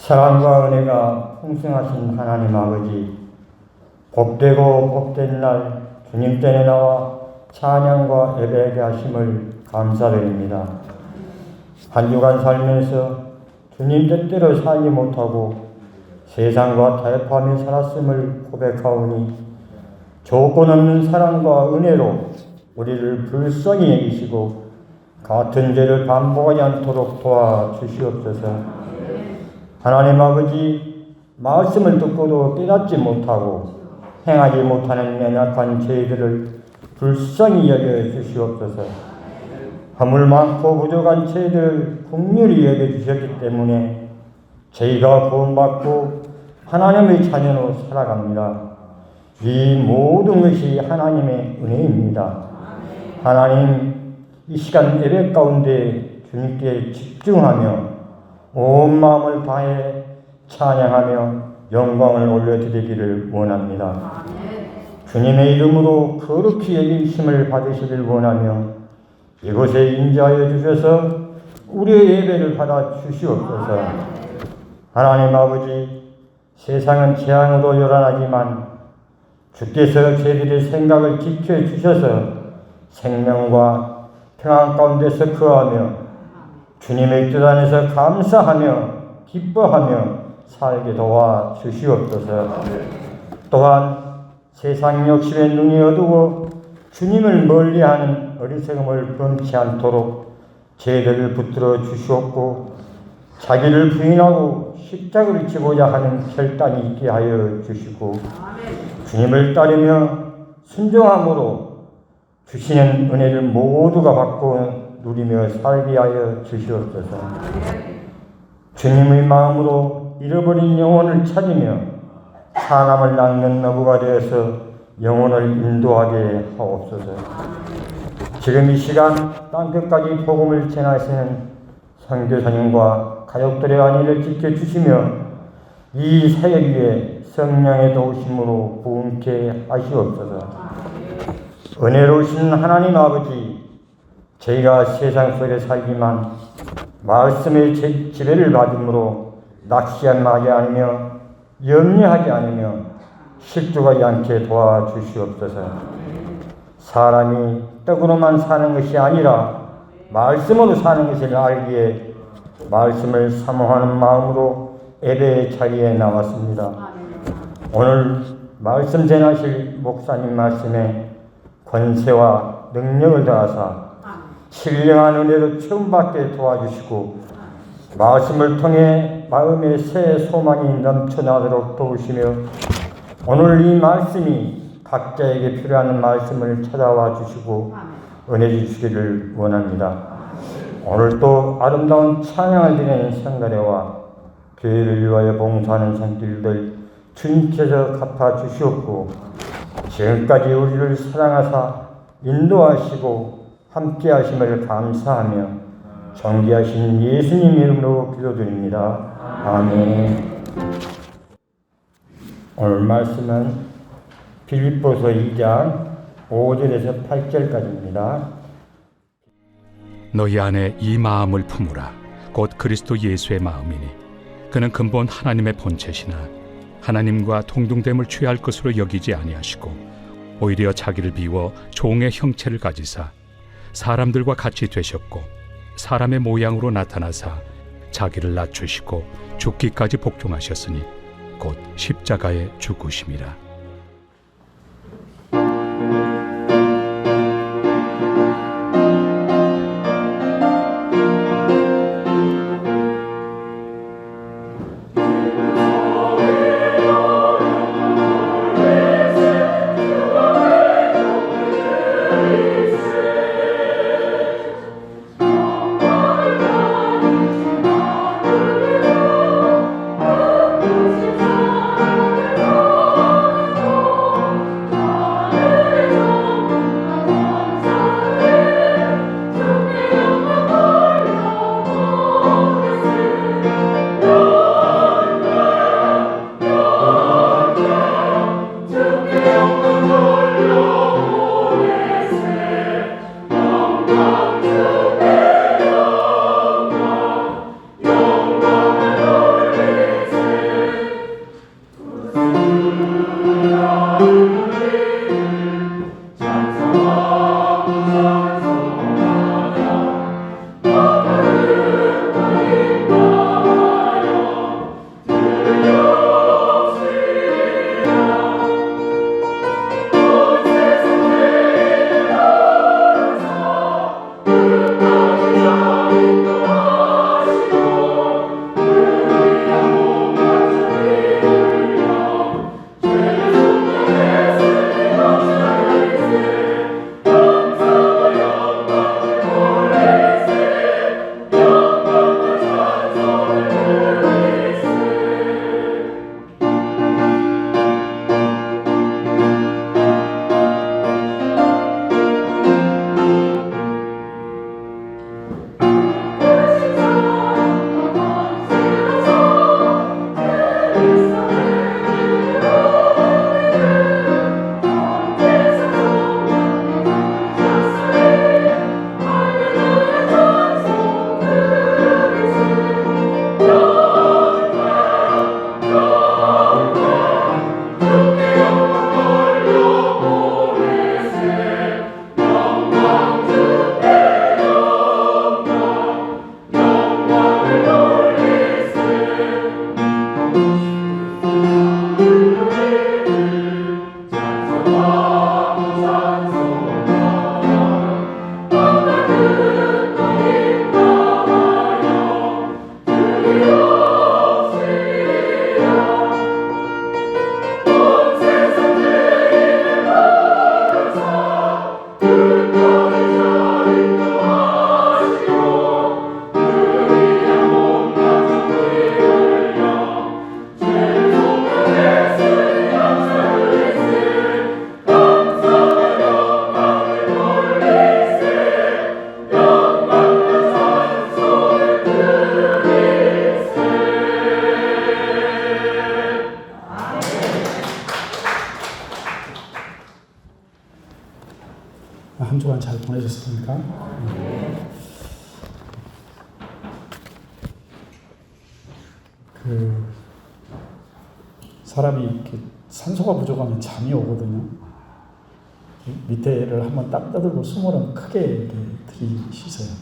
사랑과 은혜가 풍성하신 하나님 아버지, 복되고 복된 날 주님 전에 나와 찬양과 예배하게 하심을 감사드립니다. 한 주간 살면서 주님 뜻대로 살지 못하고 세상과 타협하며 살았음을 고백하오니 조건 없는 사랑과 은혜로 우리를 불쌍히 여기시고 같은 죄를 반복하지 않도록 도와주시옵소서. 하나님 아버지, 말씀을 듣고도 깨닫지 못하고 행하지 못하는 연약한 저희들을 불쌍히 여겨주시옵소서. 허물 많고 부족한 저희들을 긍휼히 여겨주셨기 때문에 저희가 구원받고 하나님의 자녀로 살아갑니다. 이 모든 것이 하나님의 은혜입니다. 하나님, 이 시간 예배 가운데 주님께 집중하며 온 마음을 다해 찬양하며 영광을 올려드리기를 원합니다. 주님의 이름으로 거룩히 여기심을 받으시길 원하며 이곳에 인자하여 주셔서 우리의 예배를 받아 주시옵소서. 하나님 아버지, 세상은 재앙으로 요란하지만 주께서 저희들의 생각을 지켜주셔서 생명과 평안 가운데서 거하며 주님의 뜻 안에서 감사하며 기뻐하며 살게 도와주시옵소서. 또한 세상 욕심에 눈이 어두워 주님을 멀리하는 어리석음을 범치 않도록 저희들을 붙들어 주시옵고 자기를 부인하고 십자가를 지고자 하는 결단이 있게 하여 주시고 주님을 따르며 순종함으로 주시는 은혜를 모두가 받고 누리며 살게 하여 주시옵소서. 주님의 마음으로 잃어버린 영혼을 찾으며 사람을 낚는 어부가 되어서 영혼을 인도하게 하옵소서. 지금 이 시간 땅끝까지 복음을 전하시는 선교사님과 가족들의 안위를 지켜주시며 이 사역 위에 성령의 도우심으로 부흥케 하시옵소서. 은혜로우신 하나님 아버지, 저희가 세상 속에 살지만 말씀의 지배를 받음으로 낙시하지 않으며 염려하지 않으며 실족하지 않게 도와주시옵소서. 사람이 떡으로만 사는 것이 아니라 말씀으로 사는 것을 알기에 말씀을 사모하는 마음으로 예배의 자리에 나왔습니다. 오늘 말씀 전하실 목사님 말씀에 권세와 능력을 다하사 신령한 은혜로 처음받게 도와주시고 말씀을 통해 마음의 새 소망이 넘쳐나도록 도우시며 오늘 이 말씀이 각자에게 필요한 말씀을 찾아와 주시고 은혜 주시기를 원합니다. 오늘 또 아름다운 찬양을 드리는 성가대와 교회를 위하여 봉사하는 성길들 주님께서 갚아 주시옵고 지금까지 우리를 사랑하사 인도하시고 함께 하심을 감사하며 존귀하신 예수님 이름으로 기도드립니다. 아멘. 오늘 말씀은 빌립보서 2장 5절에서 8절까지입니다. 너희 안에 이 마음을 품으라. 곧 그리스도 예수의 마음이니 그는 근본 하나님의 본체시나 하나님과 동등됨을 취할 것으로 여기지 아니하시고 오히려 자기를 비워 종의 형체를 가지사 사람들과 같이 되셨고 사람의 모양으로 나타나사 자기를 낮추시고 죽기까지 복종하셨으니 곧 십자가에 죽으심이라. 한 주간 잘 보내셨습니까? 사람이 이렇게 산소가 부족하면 잠이 오거든요. 밑에를 한번 딱 떠들고 숨을 크게 이렇게 들이쉬세요.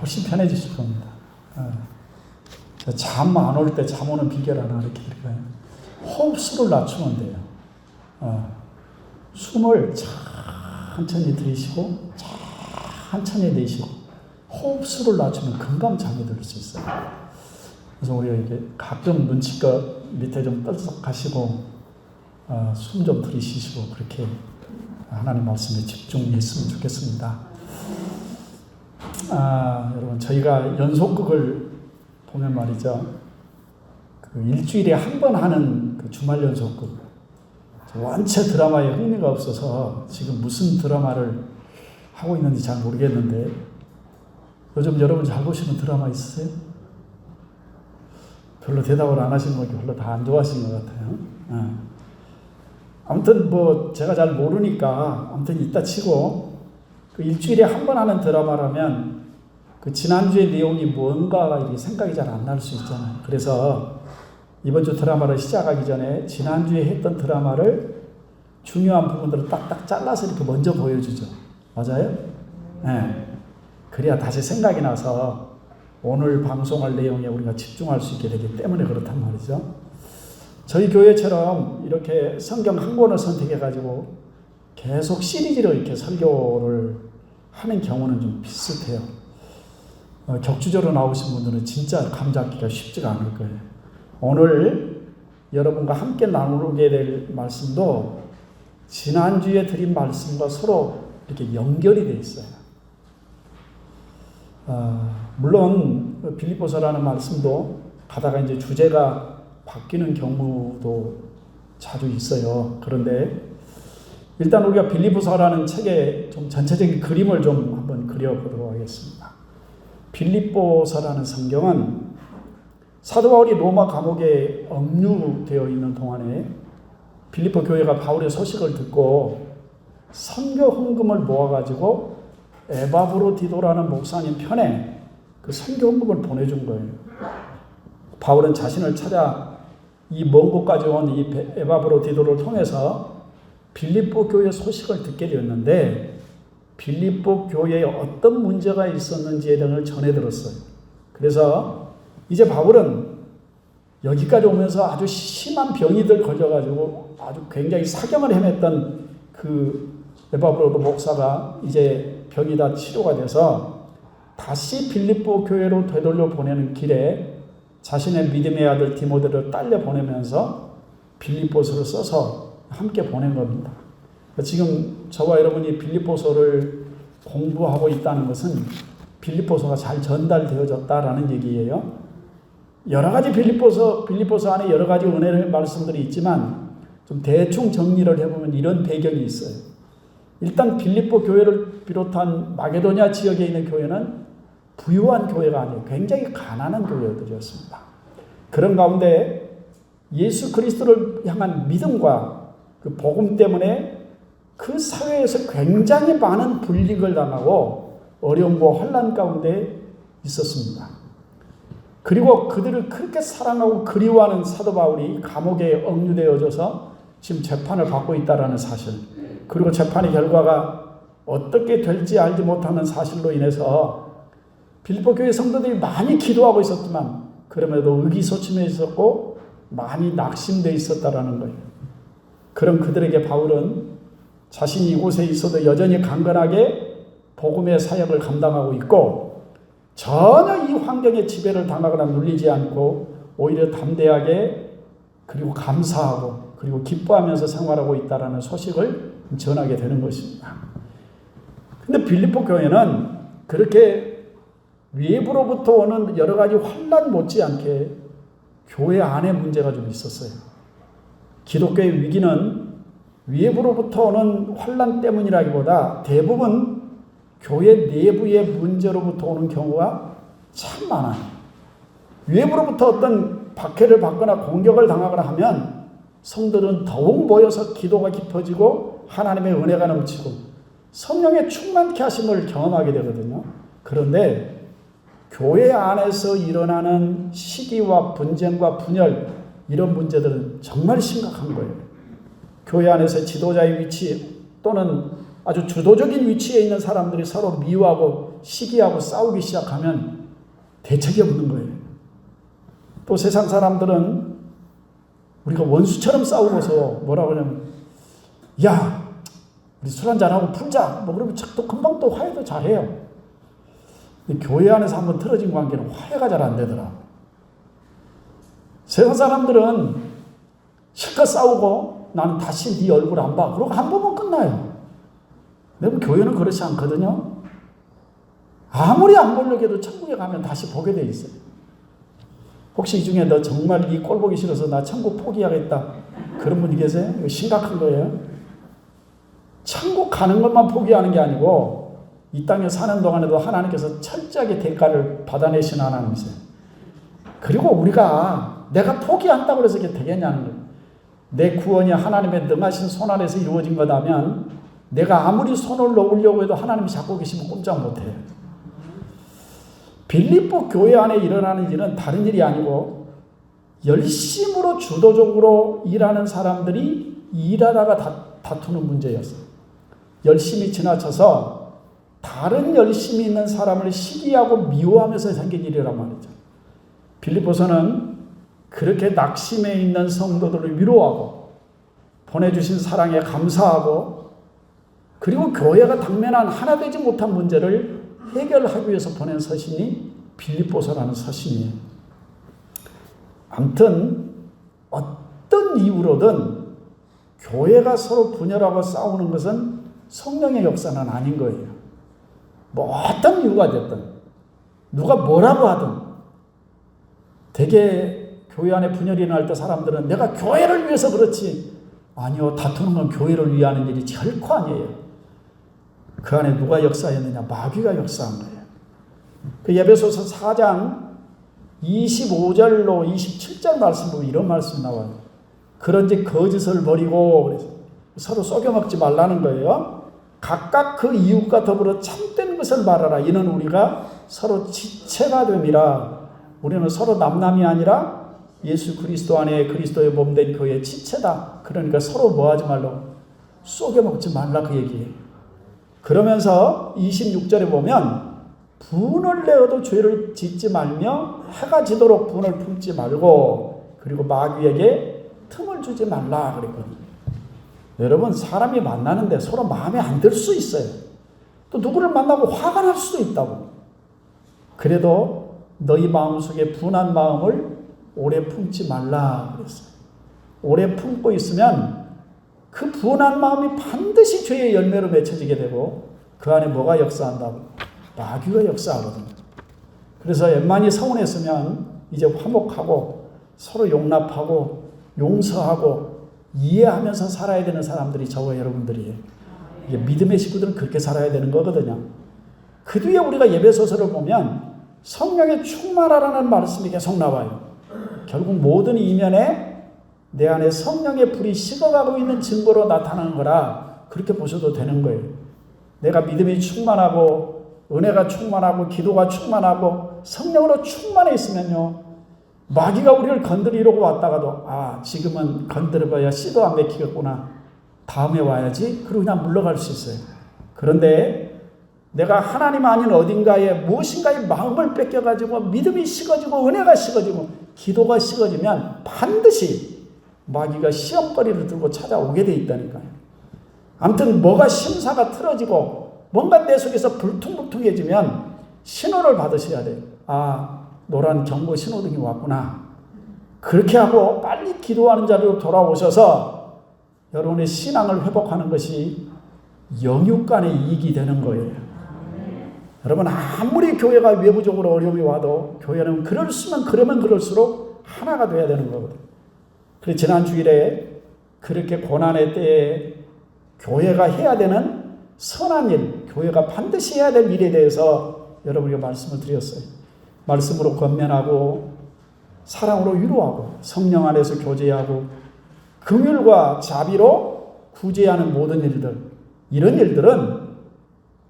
훨씬 편해지실 겁니다. 잠 안 올 때 잠 오는 비결 하나 이렇게 드릴까요? 호흡수를 낮추면 돼요. 숨을 천천히 들이쉬고 천천히 내쉬고 호흡수를 낮추면 금방 잠이 들 수 있어요. 그래서 우리가 이렇게 가끔 눈치껏 밑에 좀 떨썩하시고 숨 좀 들이쉬시고 그렇게 하나님 말씀에 집중했으면 좋겠습니다. 여러분 저희가 연속극을 보면 말이죠. 그 일주일에 한 번 하는 그 주말 연속극 원체 드라마에 흥미가 없어서 지금 무슨 드라마를 하고 있는지 잘 모르겠는데 요즘 여러분 잘 보시는 드라마 있으세요? 별로 대답을 안 하시는 거 별로 다 안 좋아하시는 것 같아요. 아무튼 뭐 제가 잘 모르니까 아무튼 이따 치고 그 일주일에 한 번 하는 드라마라면 그 지난주의 내용이 뭔가 이렇게 생각이 잘 안 날 수 있잖아요. 그래서 이번 주 드라마를 시작하기 전에 지난주에 했던 드라마를 중요한 부분들을 딱딱 잘라서 이렇게 먼저 보여주죠. 맞아요? 네. 그래야 다시 생각이 나서 오늘 방송할 내용에 우리가 집중할 수 있게 되기 때문에 그렇단 말이죠. 저희 교회처럼 이렇게 성경 한 권을 선택해가지고 계속 시리즈로 이렇게 설교를 하는 경우는 좀 비슷해요. 격주적으로 나오신 분들은 진짜 감 잡기가 쉽지가 않을 거예요. 오늘 여러분과 함께 나누게 될 말씀도 지난주에 드린 말씀과 서로 이렇게 연결이 되어 있어요. 물론 빌립보서라는 말씀도 가다가 이제 주제가 바뀌는 경우도 자주 있어요. 그런데 일단 우리가 빌립보서라는 책의 좀 전체적인 그림을 좀 한번 그려보도록 하겠습니다. 빌립보서라는 성경은 사도 바울이 로마 감옥에 억류되어 있는 동안에 빌립보 교회가 바울의 소식을 듣고 선교 헌금을 모아가지고 에바브로디도라는 목사님 편에 그 선교 헌금을 보내준 거예요. 바울은 자신을 찾아 이 먼 곳까지 온 이 에바브로디도를 통해서 빌립보 교회 소식을 듣게 되었는데 빌립보 교회에 어떤 문제가 있었는지에 대해 전해 들었어요. 그래서 이제 바울은 여기까지 오면서 아주 심한 병이들 걸려가지고 아주 굉장히 사경을 헤맸던 그 에바브로도 목사가 이제 병이 다 치료가 돼서 다시 빌립보 교회로 되돌려 보내는 길에 자신의 믿음의 아들 디모데를 딸려 보내면서 빌립보서를 써서 함께 보낸 겁니다. 지금 저와 여러분이 빌립보서를 공부하고 있다는 것은 빌립보서가 잘 전달되어졌다라는 얘기예요. 여러 가지 빌립보서 안에 여러 가지 은혜의 말씀들이 있지만 좀 대충 정리를 해보면 이런 배경이 있어요. 일단 빌립보 교회를 비롯한 마게도냐 지역에 있는 교회는 부유한 교회가 아니에요. 굉장히 가난한 교회들이었습니다. 그런 가운데 예수 그리스도를 향한 믿음과 그 복음 때문에 그 사회에서 굉장히 많은 불이익을 당하고 어려움과 환난 가운데 있었습니다. 그리고 그들을 그렇게 사랑하고 그리워하는 사도 바울이 감옥에 억류되어져서 지금 재판을 받고 있다는 사실, 그리고 재판의 결과가 어떻게 될지 알지 못하는 사실로 인해서 빌립보 교회 성도들이 많이 기도하고 있었지만 그럼에도 의기소침해 있었고 많이 낙심되어 있었다라는 거예요. 그런 그들에게 바울은 자신이 이곳에 있어도 여전히 강건하게 복음의 사역을 감당하고 있고 전혀 이 환경에 지배를 당하거나 눌리지 않고 오히려 담대하게 그리고 감사하고 그리고 기뻐하면서 생활하고 있다라는 소식을 전하게 되는 것입니다. 근데 빌립보 교회는 그렇게 외부로부터 오는 여러 가지 환난 못지않게 교회 안에 문제가 좀 있었어요. 기독교의 위기는 외부로부터 오는 환난 때문이라기보다 대부분 교회 내부의 문제로부터 오는 경우가 참 많아요. 외부로부터 어떤 박해를 받거나 공격을 당하거나 하면 성도들은 더욱 모여서 기도가 깊어지고 하나님의 은혜가 넘치고 성령의 충만케 하심을 경험하게 되거든요. 그런데 교회 안에서 일어나는 시기와 분쟁과 분열, 이런 문제들은 정말 심각한 거예요. 교회 안에서 지도자의 위치 또는 아주 주도적인 위치에 있는 사람들이 서로 미워하고 시기하고 싸우기 시작하면 대책이 없는 거예요. 또 세상 사람들은 우리가 원수처럼 싸우고서 뭐라고 하냐면, 야, 우리 술 한잔하고 풀자. 뭐 그러면 또 금방 또 화해도 잘해요. 근데 교회 안에서 한번 틀어진 관계는 화해가 잘 안 되더라. 세상 사람들은 실컷 싸우고 나는 다시 네 얼굴 안 봐. 그러고 한 번만 끝나요. 근데 교회는 그렇지 않거든요. 아무리 안 보려고 해도 천국에 가면 다시 보게 돼 있어요. 혹시 이 중에 너 정말 이 꼴 보기 싫어서 나 천국 포기하겠다, 그런 분이 계세요? 이거 심각한 거예요. 천국 가는 것만 포기하는 게 아니고 이 땅에 사는 동안에도 하나님께서 철저하게 대가를 받아내신 하나님이세요. 그리고 우리가 내가 포기한다고 해서 이게 되겠냐는 거예요. 내 구원이 하나님의 능하신 손 아래서 이루어진 거라면 내가 아무리 손을 놓으려고 해도 하나님이 잡고 계시면 꼼짝 못해요. 빌립보 교회 안에 일어나는 일은 다른 일이 아니고 열심으로 주도적으로 일하는 사람들이 일하다가 다투는 문제였어요. 열심히 지나쳐서 다른 열심히 있는 사람을 시기하고 미워하면서 생긴 일이란 말이죠. 빌립보서는 그렇게 낙심해 있는 성도들을 위로하고 보내주신 사랑에 감사하고 그리고 교회가 당면한 하나 되지 못한 문제를 해결하기 위해서 보낸 서신이 빌립보서라는 서신이에요. 아무튼 어떤 이유로든 교회가 서로 분열하고 싸우는 것은 성령의 역사는 아닌 거예요. 뭐 어떤 이유가 됐든 누가 뭐라고 하든 되게 교회 안에 분열이 날 때 사람들은 내가 교회를 위해서 그렇지, 아니요, 다투는 건 교회를 위하는 일이 결코 아니에요. 그 안에 누가 역사했느냐? 마귀가 역사한 거예요. 그 에베소서 4장 25절로 27절 말씀 보면 이런 말씀이 나와요. 그런지 거짓을 버리고 그래서 서로 속여먹지 말라는 거예요. 각각 그 이웃과 더불어 참된 것을 말하라. 이는 우리가 서로 지체가 됨이라. 우리는 서로 남남이 아니라 예수 그리스도 안에 그리스도의 몸된 교회의 지체다. 그러니까 서로 뭐하지 말라고, 속여먹지 말라, 그 얘기예요. 그러면서 26절에 보면 분을 내어도 죄를 짓지 말며 해가 지도록 분을 품지 말고 그리고 마귀에게 틈을 주지 말라 그랬거든요. 여러분, 사람이 만나는데 서로 마음에 안 들 수 있어요. 또 누구를 만나고 화가 날 수도 있다고. 그래도 너희 마음속에 분한 마음을 오래 품지 말라 그랬어요. 오래 품고 있으면 그 분한 마음이 반드시 죄의 열매로 맺혀지게 되고 그 안에 뭐가 역사한다고? 마귀가 역사하거든요. 그래서 엠만이 서운했으면 이제 화목하고 서로 용납하고 용서하고 이해하면서 살아야 되는 사람들이 저와 여러분들이에요. 이게 믿음의 식구들은 그렇게 살아야 되는 거거든요. 그 뒤에 우리가 예배소서를 보면 성령의 충만하라는 말씀이 계속 나와요. 결국 모든 이면에 내 안에 성령의 불이 식어가고 있는 증거로 나타나는 거라 그렇게 보셔도 되는 거예요. 내가 믿음이 충만하고 은혜가 충만하고 기도가 충만하고 성령으로 충만해 있으면요, 마귀가 우리를 건드리려고 왔다가도 지금은 건드려봐야 씨도 안 맥히겠구나, 다음에 와야지, 그러고 그냥 물러갈 수 있어요. 그런데 내가 하나님 아닌 어딘가에 무엇인가의 마음을 뺏겨가지고 믿음이 식어지고 은혜가 식어지고 기도가 식어지면 반드시 마귀가 시험거리를 들고 찾아오게 돼 있다니까요. 아무튼 뭐가 심사가 틀어지고 뭔가 내 속에서 불퉁불퉁해지면 신호를 받으셔야 돼요. 아, 노란 경고 신호등이 왔구나. 그렇게 하고 빨리 기도하는 자리로 돌아오셔서 여러분의 신앙을 회복하는 것이 영육간의 이익이 되는 거예요. 여러분, 아무리 교회가 외부적으로 어려움이 와도 교회는 그러면 그럴수록 하나가 돼야 되는 거거든요. 그래서 지난 주일에 그렇게 고난의 때에 교회가 해야 되는 선한 일, 교회가 반드시 해야 될 일에 대해서 여러분에게 말씀을 드렸어요. 말씀으로 권면하고 사랑으로 위로하고 성령 안에서 교제하고 긍휼과 자비로 구제하는 모든 일들, 이런 일들은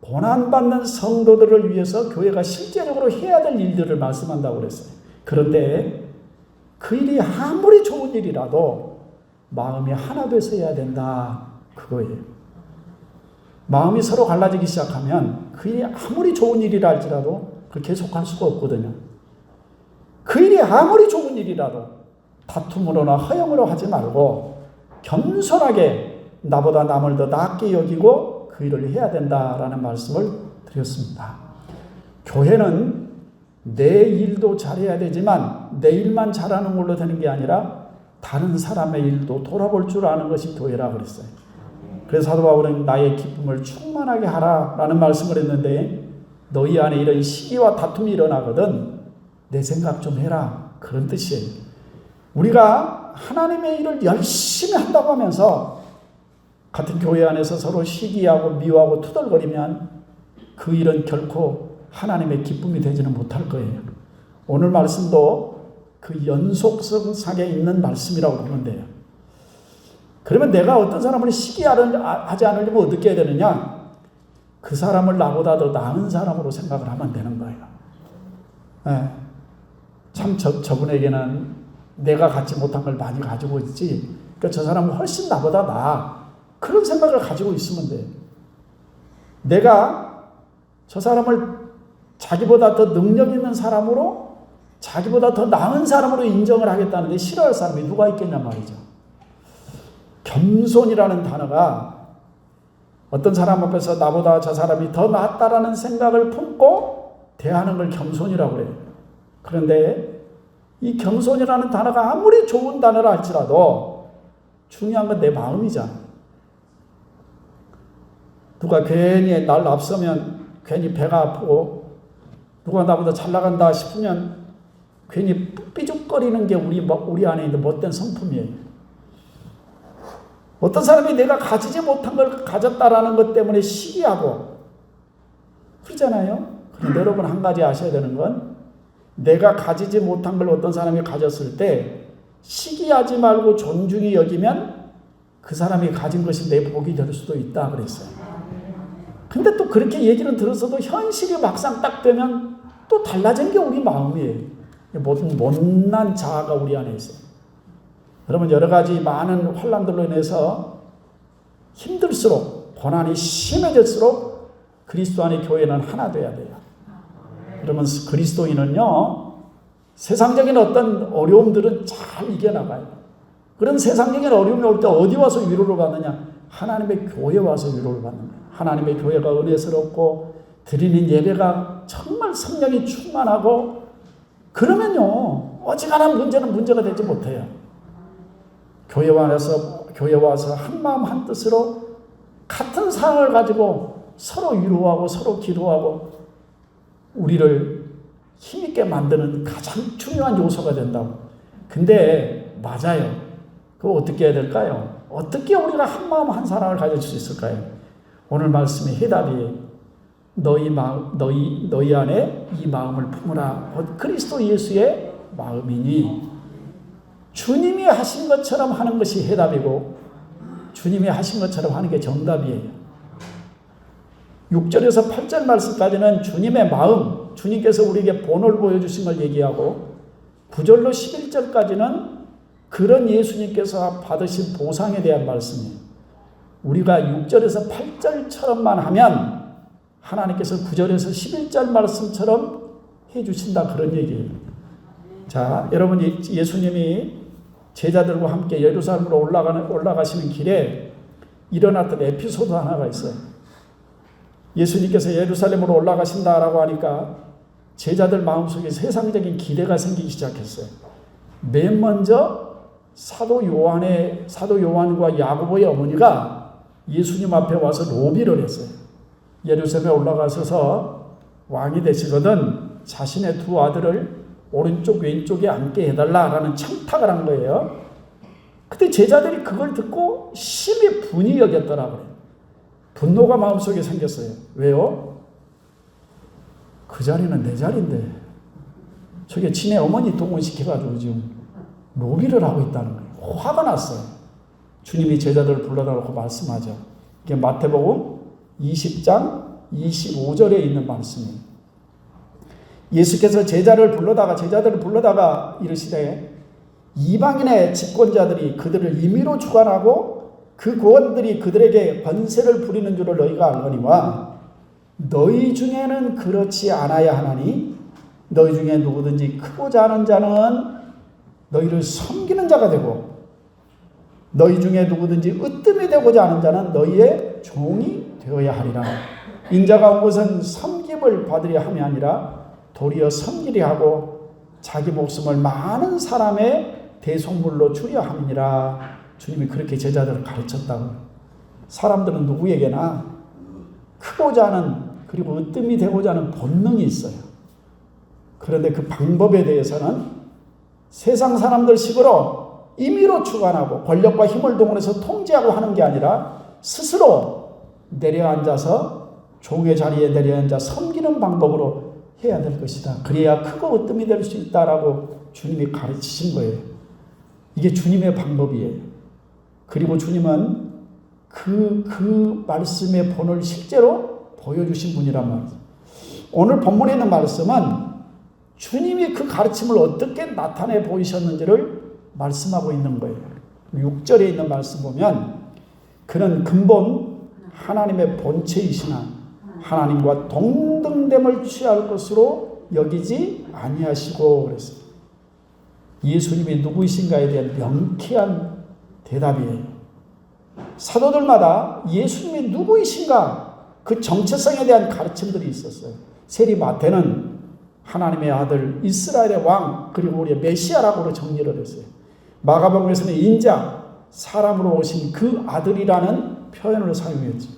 고난받는 성도들을 위해서 교회가 실제적으로 해야 될 일들을 말씀한다고 그랬어요. 그런데 그 일이 아무리 좋은 일이라도 마음이 하나 돼서 해야 된다, 그거예요. 마음이 서로 갈라지기 시작하면 그 일이 아무리 좋은 일이라 할지라도 그걸 계속할 수가 없거든요. 그 일이 아무리 좋은 일이라도 다툼으로나 허영으로 하지 말고 겸손하게 나보다 남을 더 낫게 여기고 그 일을 해야 된다라는 말씀을 드렸습니다. 교회는 내 일도 잘해야 되지만 내 일만 잘하는 걸로 되는 게 아니라 다른 사람의 일도 돌아볼 줄 아는 것이 교회라고 그랬어요. 그래서 사도 바울은 나의 기쁨을 충만하게 하라라는 말씀을 했는데, 너희 안에 이런 시기와 다툼이 일어나거든 내 생각 좀 해라, 그런 뜻이에요. 우리가 하나님의 일을 열심히 한다고 하면서 같은 교회 안에서 서로 시기하고 미워하고 투덜거리면 그 일은 결코 하나님의 기쁨이 되지는 못할 거예요. 오늘 말씀도 그 연속성상에 있는 말씀이라고 보면 돼요. 그러면 내가 어떤 사람을 시기하지 않으려면 어떻게 해야 되느냐? 그 사람을 나보다 더 나은 사람으로 생각을 하면 되는 거예요. 네. 참 저분에게는 내가 갖지 못한 걸 많이 가지고 있지, 그러니까 저 사람은 훨씬 나보다 나아, 그런 생각을 가지고 있으면 돼요. 내가 저 사람을 자기보다 더 능력 있는 사람으로, 자기보다 더 나은 사람으로 인정을 하겠다는데 싫어할 사람이 누가 있겠냐 말이죠. 겸손이라는 단어가 어떤 사람 앞에서 나보다 저 사람이 더 낫다라는 생각을 품고 대하는 걸 겸손이라고 그래요. 그런데 이 겸손이라는 단어가 아무리 좋은 단어라 할지라도 중요한 건 내 마음이잖아. 누가 괜히 날 앞서면 괜히 배가 아프고, 누가 나보다 잘 나간다 싶으면 괜히 삐죽거리는 게 우리 안에 있는 못된 성품이에요. 어떤 사람이 내가 가지지 못한 걸 가졌다라는 것 때문에 시기하고 그러잖아요. 그런데 여러분, 한 가지 아셔야 되는 건, 내가 가지지 못한 걸 어떤 사람이 가졌을 때 시기하지 말고 존중히 여기면 그 사람이 가진 것이 내 복이 될 수도 있다 그랬어요. 근데 또 그렇게 얘기는 들었어도 현실이 막상 딱 되면 또 달라진 게 우리 마음이에요. 모든 못난 자아가 우리 안에 있어요. 여러분, 여러 가지 많은 환난들로 인해서 힘들수록, 고난이 심해질수록 그리스도 안의 교회는 하나 돼야 돼요. 그러면 그리스도인은요, 세상적인 어떤 어려움들은 잘 이겨나가요. 그런 세상적인 어려움이 올 때 어디 와서 위로를 받느냐? 하나님의 교회에 와서 위로를 받는 거예요. 하나님의 교회가 은혜스럽고 드리는 예배가 정말 성령이 충만하고, 그러면요 어지간한 문제는 문제가 되지 못해요. 교회 와서 한 마음 한 뜻으로 같은 사랑을 가지고 서로 위로하고 서로 기도하고 우리를 힘있게 만드는 가장 중요한 요소가 된다고. 근데 맞아요. 그거 어떻게 해야 될까요? 어떻게 우리가 한 마음 한 사랑을 가질 수 있을까요? 오늘 말씀의 해답이 너희 안에 이 마음을 품으라. 곧 그리스도 예수의 마음이니, 주님이 하신 것처럼 하는 것이 해답이고 주님이 하신 것처럼 하는 게 정답이에요. 6절에서 8절 말씀까지는 주님의 마음, 주님께서 우리에게 본을 보여주신 걸 얘기하고, 9절로 11절까지는 그런 예수님께서 받으신 보상에 대한 말씀이에요. 우리가 6절에서 8절처럼만 하면 하나님께서 9절에서 11절 말씀처럼 해주신다, 그런 얘기예요. 자, 여러분, 예수님이 제자들과 함께 예루살렘으로 올라가시는 길에 일어났던 에피소드 하나가 있어요. 예수님께서 예루살렘으로 올라가신다라고 하니까 제자들 마음속에 세상적인 기대가 생기기 시작했어요. 맨 먼저 사도 요한과 야고보의 어머니가 예수님 앞에 와서 로비를 했어요. 예루살렘에 올라가셔서 왕이 되시거든 자신의 두 아들을 오른쪽 왼쪽에 앉게 해달라라는 청탁을 한 거예요. 그때 제자들이 그걸 듣고 심히 분이 여겼더라고요. 분노가 마음속에 생겼어요. 왜요? 그 자리는 내 자리인데 저게 지네 어머니 동원시켜가지고 지금 로비를 하고 있다는 거예요. 화가 났어요. 주님이 제자들을 불러달라고 말씀하죠. 이게 마태복음 20장 25절에 있는 말씀이에요. 예수께서 제자들을 불러다가 이르시되 이방인의 집권자들이 그들을 임의로 주관하고 그 고원들이 그들에게 권세를 부리는 줄을 너희가 알거니와 너희 중에는 그렇지 않아야 하나니 너희 중에 누구든지 크고자 하는 자는 너희를 섬기는 자가 되고 너희 중에 누구든지 으뜸이 되고자 하는 자는 너희의 종이 되어야 하리라. 인자가 온 것은 섬김을 받으려 함이 아니라 도리어 섬기려 하고 자기 목숨을 많은 사람의 대속물로 주려 함이니라. 주님이 그렇게 제자들을 가르쳤다고. 사람들은 누구에게나 크고자 하는 그리고 으뜸이 되고자 하는 본능이 있어요. 그런데 그 방법에 대해서는 세상 사람들 식으로 임의로 주관하고 권력과 힘을 동원해서 통제하고 하는 게 아니라 스스로 내려앉아서 종의 자리에 내려앉아 섬기는 방법으로 해야 될 것이다. 그래야 크고 으뜸이 될 수 있다라고 주님이 가르치신 거예요. 이게 주님의 방법이에요. 그리고 주님은 그 말씀의 본을 실제로 보여주신 분이란 말이죠. 오늘 본문에 있는 말씀은 주님이 그 가르침을 어떻게 나타내 보이셨는지를 말씀하고 있는 거예요. 6절에 있는 말씀 보면 그는 근본 하나님의 본체이시나 하나님과 동등됨을 취할 것으로 여기지 아니하시고 그랬어요. 예수님이 누구이신가에 대한 명쾌한 대답이에요. 사도들마다 예수님이 누구이신가 그 정체성에 대한 가르침들이 있었어요. 세리 마태는 하나님의 아들, 이스라엘의 왕, 그리고 우리의 메시아라고 정리를 했어요. 마가복음에서는 인자, 사람으로 오신 그 아들이라는 표현을 사용했죠.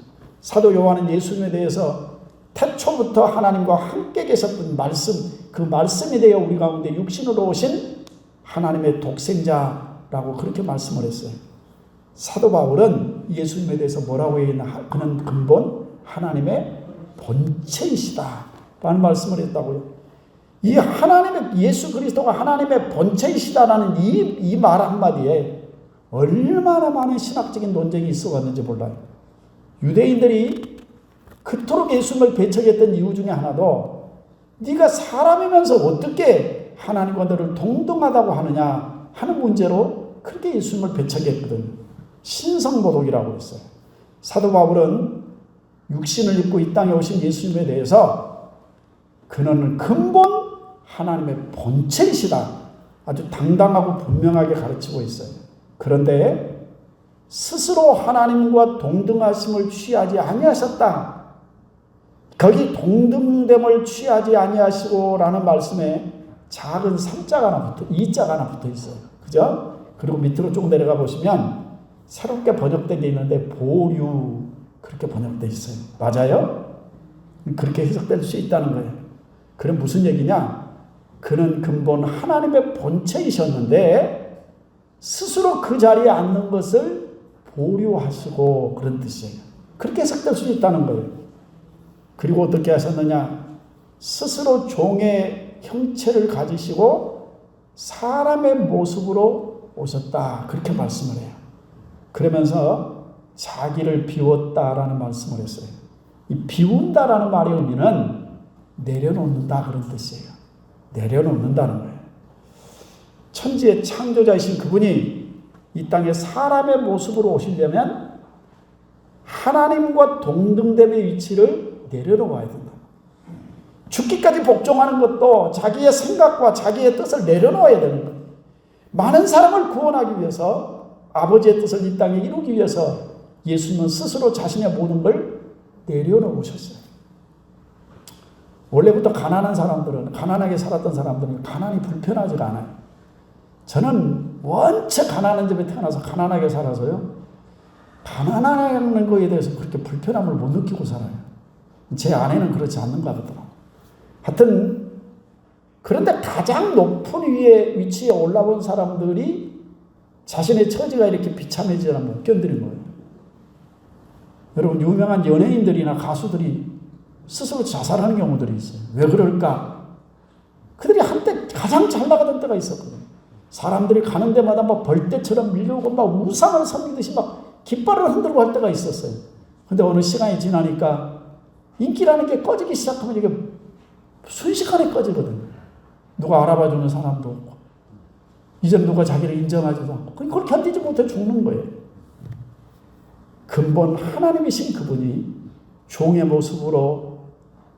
사도 요한은 예수님에 대해서 태초부터 하나님과 함께 계셨던 말씀, 그 말씀에 대해 우리 가운데 육신으로 오신 하나님의 독생자라고 그렇게 말씀을 했어요. 사도 바울은 예수님에 대해서 뭐라고 했나? 그는 근본 하나님의 본체이시다 라는 말씀을 했다고요. 이 하나님의 예수 그리스도가 하나님의 본체이시다라는 이 말 한마디에 얼마나 많은 신학적인 논쟁이 있어왔는지 몰라요. 유대인들이 그토록 예수님을 배척했던 이유 중에 하나도 네가 사람이면서 어떻게 하나님과 너를 동등하다고 하느냐 하는 문제로 그렇게 예수님을 배척했거든요. 신성모독이라고 했어요. 사도 바울은 육신을 입고 이 땅에 오신 예수님에 대해서 그는 근본 하나님의 본체이시다. 아주 당당하고 분명하게 가르치고 있어요. 그런데 스스로 하나님과 동등하심을 취하지 아니하셨다. 거기 동등됨을 취하지 아니하시고라는 말씀에 작은 3자가 하나 붙어, 2자가 하나 붙어 있어요. 그죠? 그리고 밑으로 쭉 내려가 보시면 새롭게 번역된 게 있는데 보류 그렇게 번역되어 있어요. 맞아요? 그렇게 해석될 수 있다는 거예요. 그럼 무슨 얘기냐? 그는 근본 하나님의 본체이셨는데 스스로 그 자리에 앉는 것을 보류하시고 그런 뜻이에요. 그렇게 해석될 수 있다는 거예요. 그리고 어떻게 하셨느냐? 스스로 종의 형체를 가지시고 사람의 모습으로 오셨다. 그렇게 말씀을 해요. 그러면서 자기를 비웠다라는 말씀을 했어요. 이 비운다라는 말의 의미는 내려놓는다 그런 뜻이에요. 내려놓는다는 거예요. 천지의 창조자이신 그분이 이 땅에 사람의 모습으로 오시려면 하나님과 동등됨의 위치를 내려놓아야 된다. 죽기까지 복종하는 것도 자기의 생각과 자기의 뜻을 내려놓아야 되는 거예요. 많은 사람을 구원하기 위해서 아버지의 뜻을 이 땅에 이루기 위해서 예수님은 스스로 자신의 모든 걸 내려놓으셨어요. 원래부터 가난한 사람들은, 가난하게 살았던 사람들은 가난이 불편하지가 않아요. 저는 원체 가난한 집에 태어나서 가난하게 살아서요, 가난하는 거에 대해서 그렇게 불편함을 못 느끼고 살아요. 제 아내는 그렇지 않는가 보더라고요. 하여튼 그런데 가장 높은 위치에 올라온 사람들이 자신의 처지가 이렇게 비참해지면 못 견디는 거예요. 여러분, 유명한 연예인들이나 가수들이 스스로 자살하는 경우들이 있어요. 왜 그럴까? 그들이 한때 가장 잘 나가던 때가 있었거든요. 사람들이 가는 데마다 막 벌떼처럼 밀려오고 막 우상을 섬기듯이 막 깃발을 흔들고 할 때가 있었어요. 근데 어느 시간이 지나니까 인기라는 게 꺼지기 시작하면 이게 순식간에 꺼지거든요. 누가 알아봐주는 사람도 없고, 이젠 누가 자기를 인정하지도 않고, 그걸 견디지 못해 죽는 거예요. 근본 하나님이신 그분이 종의 모습으로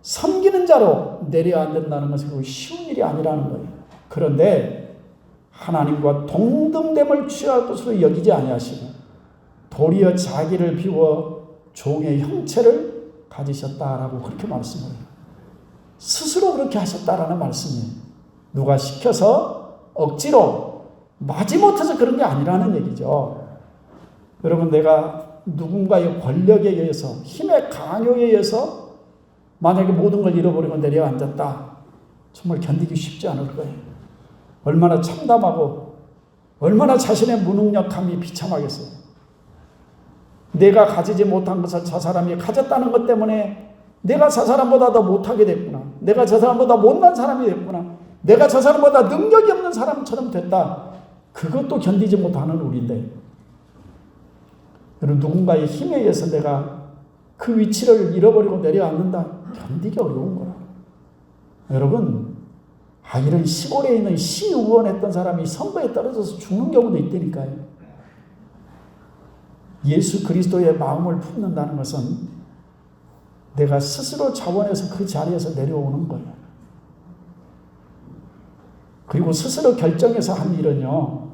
섬기는 자로 내려앉는다는 것은 쉬운 일이 아니라는 거예요. 그런데 하나님과 동등됨을 취할 것으로 여기지 아니하시고 도리어 자기를 비워 종의 형체를 가지셨다라고 그렇게 말씀을 해요. 스스로 그렇게 하셨다라는 말씀이에요. 누가 시켜서 억지로 마지못해서 그런 게 아니라는 얘기죠. 여러분, 내가 누군가의 권력에 의해서, 힘의 강요에 의해서 만약에 모든 걸 잃어버리고 내려앉았다, 정말 견디기 쉽지 않을 거예요. 얼마나 참담하고 얼마나 자신의 무능력함이 비참하겠어요. 내가 가지지 못한 것을 저 사람이 가졌다는 것 때문에 내가 저 사람보다 더 못하게 됐구나, 내가 저 사람보다 못난 사람이 됐구나, 내가 저 사람보다 능력이 없는 사람처럼 됐다, 그것도 견디지 못하는 우리인데, 여러분, 누군가의 힘에 의해서 내가 그 위치를 잃어버리고 내려앉는다, 견디기 어려운 거라. 여러분, 이런 시골에 있는 시의원했던 사람이 선거에 떨어져서 죽는 경우도 있다니까요. 예수 그리스도의 마음을 품는다는 것은 내가 스스로 자원해서 그 자리에서 내려오는 거예요. 그리고 스스로 결정해서 한 일은요,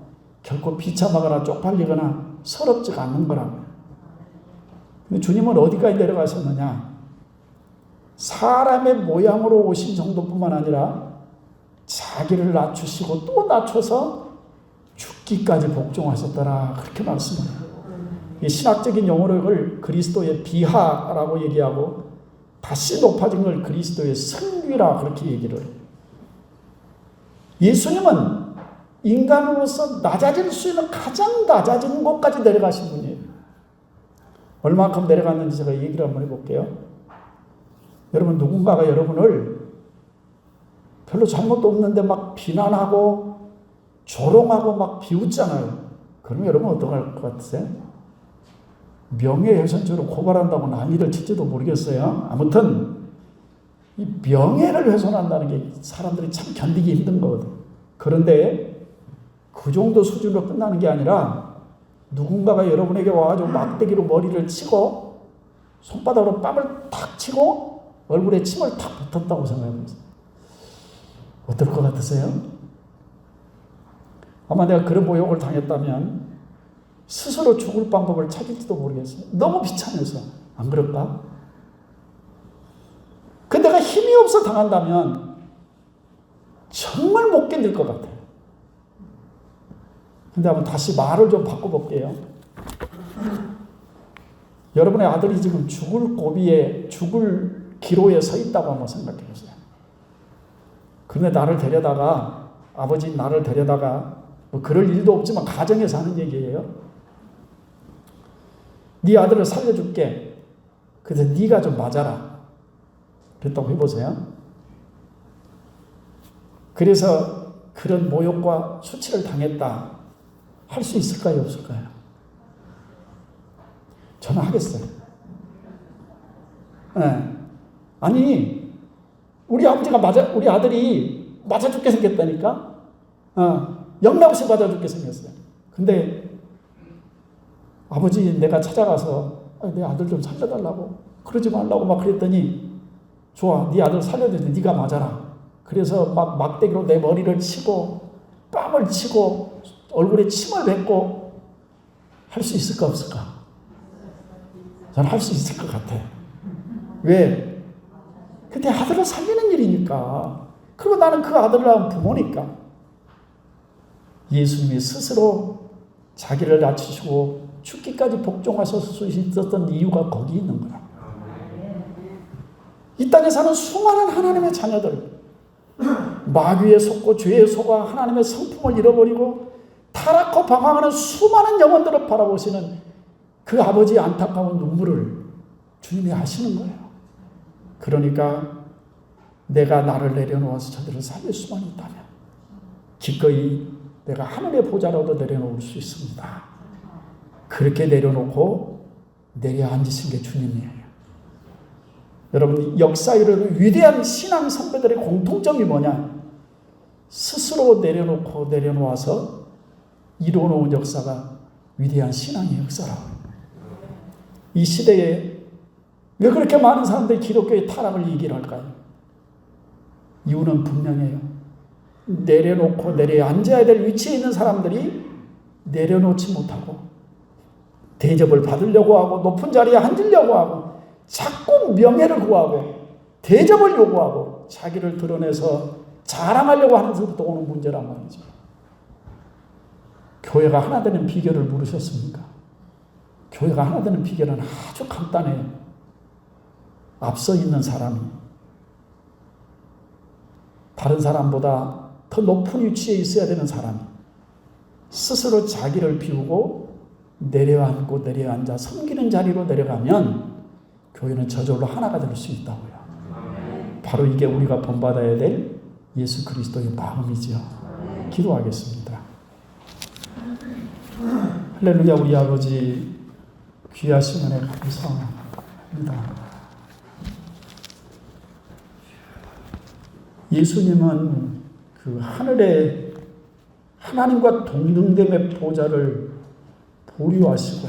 결코 비참하거나 쪽팔리거나 서럽지가 않는 거라고요. 근데 주님은 어디까지 내려가셨느냐? 사람의 모양으로 오신 정도뿐만 아니라 자기를 낮추시고 또 낮춰서 죽기까지 복종하셨더라, 그렇게 말씀을 해요. 이 신학적인 용어를 그리스도의 비하라고 얘기하고 다시 높아진 걸 그리스도의 승귀라 그렇게 얘기를 해요. 예수님은 인간으로서 낮아질 수 있는 가장 낮아진 곳까지 내려가신 분이에요. 얼마만큼 내려갔는지 제가 얘기를 한번 해볼게요. 여러분, 누군가가 여러분을 별로 잘못도 없는데 막 비난하고 조롱하고 막 비웃잖아요. 그러면 여러분 어떡할 것 같으세요? 명예훼손죄로 고발한다고 난리를 칠지도 모르겠어요. 아무튼 이 명예를 훼손한다는 게 사람들이 참 견디기 힘든 거거든. 그런데 그 정도 수준으로 끝나는 게 아니라 누군가가 여러분에게 와가지고 막대기로 머리를 치고 손바닥으로 뺨을 탁 치고 얼굴에 침을 탁 뱉었다고 생각해보세요. 어떨 것 같으세요? 아마 내가 그런 모욕을 당했다면 스스로 죽을 방법을 찾을지도 모르겠어요. 너무 비참해서. 안 그럴까? 근데 내가 힘이 없어 당한다면 정말 못 견딜 것 같아요. 근데 한번 다시 말을 좀 바꿔볼게요. 여러분의 아들이 지금 죽을 고비에, 죽을 기로에 서 있다고 한번 생각해 보세요. 근데 나를 데려다가, 아버지 나를 데려다가, 뭐 그럴 일도 없지만 가정에서 하는 얘기예요. 네 아들을 살려줄게. 그래서 네가 좀 맞아라. 그랬다고 해보세요. 그래서 그런 모욕과 수치를 당했다. 할 수 있을까요? 없을까요? 저는 하겠어요. 네. 아니, 우리 아버지가 우리 아들이 맞아 죽게 생겼다니까? 영락없이 맞아 죽게 생겼어요. 근데 아버지 내가 찾아가서 내 아들 좀 살려달라고, 그러지 말라고 막 그랬더니, 좋아, 네 아들 살려줬는데 네가 맞아라. 그래서 막 막대기로 내 머리를 치고 뺨을 치고 얼굴에 침을 뱉고 할 수 있을까 없을까? 저는 할 수 있을 것 같아요. 왜? 근데 아들을 살리는 일이니까. 그리고 나는 그 아들을 낳은 부모니까. 예수님이 스스로 자기를 낮추시고 죽기까지 복종하실 수 있었던 이유가 거기 있는 거야. 이 땅에 사는 수많은 하나님의 자녀들, 마귀에 속고 죄에 속아 하나님의 성품을 잃어버리고 타락하고 방황하는 수많은 영혼들을 바라보시는 그 아버지의 안타까운 눈물을 주님이 아시는 거예요. 그러니까 내가 나를 내려놓아서 저들을 살릴 수만 있다면 기꺼이 내가 하늘의 보좌라도 내려놓을 수 있습니다. 그렇게 내려놓고 내려앉으신 게 주님이에요. 여러분, 역사에 이르는 위대한 신앙 선배들의 공통점이 뭐냐? 스스로 내려놓고 내려놓아서 이루어놓은 역사가 위대한 신앙의 역사라고. 이 시대에 왜 그렇게 많은 사람들이 기독교의 타락을 얘기할까요? 이유는 분명해요. 내려놓고 내려앉아야 될 위치에 있는 사람들이 내려놓지 못하고 대접을 받으려고 하고 높은 자리에 앉으려고 하고 자꾸 명예를 구하고 대접을 요구하고 자기를 드러내서 자랑하려고 하는 데서부터 오는 문제란 말이죠. 교회가 하나 되는 비결을 물으셨습니까? 교회가 하나 되는 비결은 아주 간단해요. 앞서 있는 사람이 다른 사람보다 더 높은 위치에 있어야 되는 사람이 스스로 자기를 비우고 내려앉고 내려앉아 섬기는 자리로 내려가면 교회는 저절로 하나가 될 수 있다고요. 바로 이게 우리가 본받아야 될 예수 그리스도의 마음이죠. 기도하겠습니다. 할렐루야. 우리 아버지 귀하신 은혜 감사합니다. 예수님은 그 하늘의 하나님과 동등됨의 보좌를 보류하시고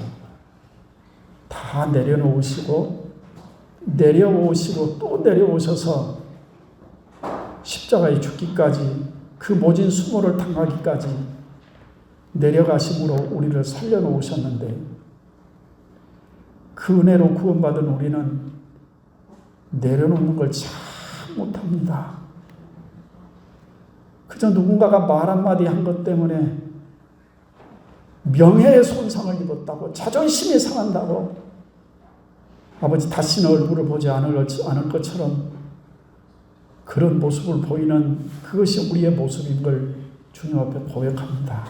다 내려놓으시고 내려오시고 또 내려오셔서 십자가에 죽기까지 그 모진 수모를 당하기까지 내려가심으로 우리를 살려놓으셨는데 그 은혜로 구원받은 우리는 내려놓는 걸 참 못합니다. 그저 누군가가 말 한마디 한 것 때문에 명예의 손상을 입었다고 자존심이 상한다고 아버지 다시는 얼굴을 보지 않을 것처럼 그런 모습을 보이는 그것이 우리의 모습인 걸 주님 앞에 고백합니다.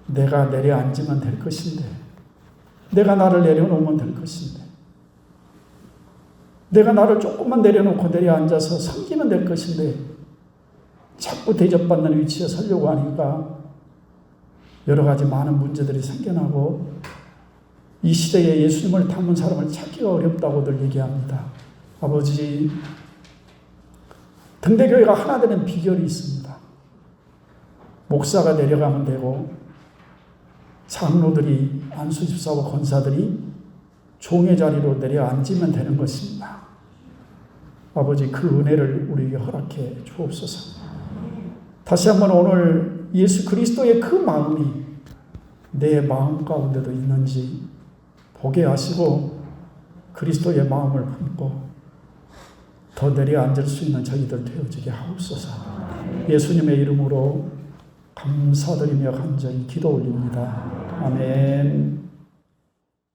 내가 내려앉으면 될 것인데 내가 나를 내려놓으면 될 것인데 내가 나를 조금만 내려놓고 내려앉아서 섬기면 될 것인데 자꾸 대접받는 위치에 서려고 하니까 여러 가지 많은 문제들이 생겨나고 이 시대에 예수님을 닮은 사람을 찾기가 어렵다고들 얘기합니다. 아버지, 등대교회가 하나 되는 비결이 있습니다. 목사가 내려가면 되고 장로들이 안수집사와 권사들이 종의 자리로 내려앉으면 되는 것입니다. 아버지, 그 은혜를 우리에게 허락해 주옵소서. 다시 한번 오늘 예수 그리스도의 그 마음이 내 마음 가운데도 있는지 보게 하시고 그리스도의 마음을 품고 더 내려앉을 수 있는 저희들 되어지게 하옵소서. 예수님의 이름으로 감사드리며 간절히 기도 올립니다. 아멘.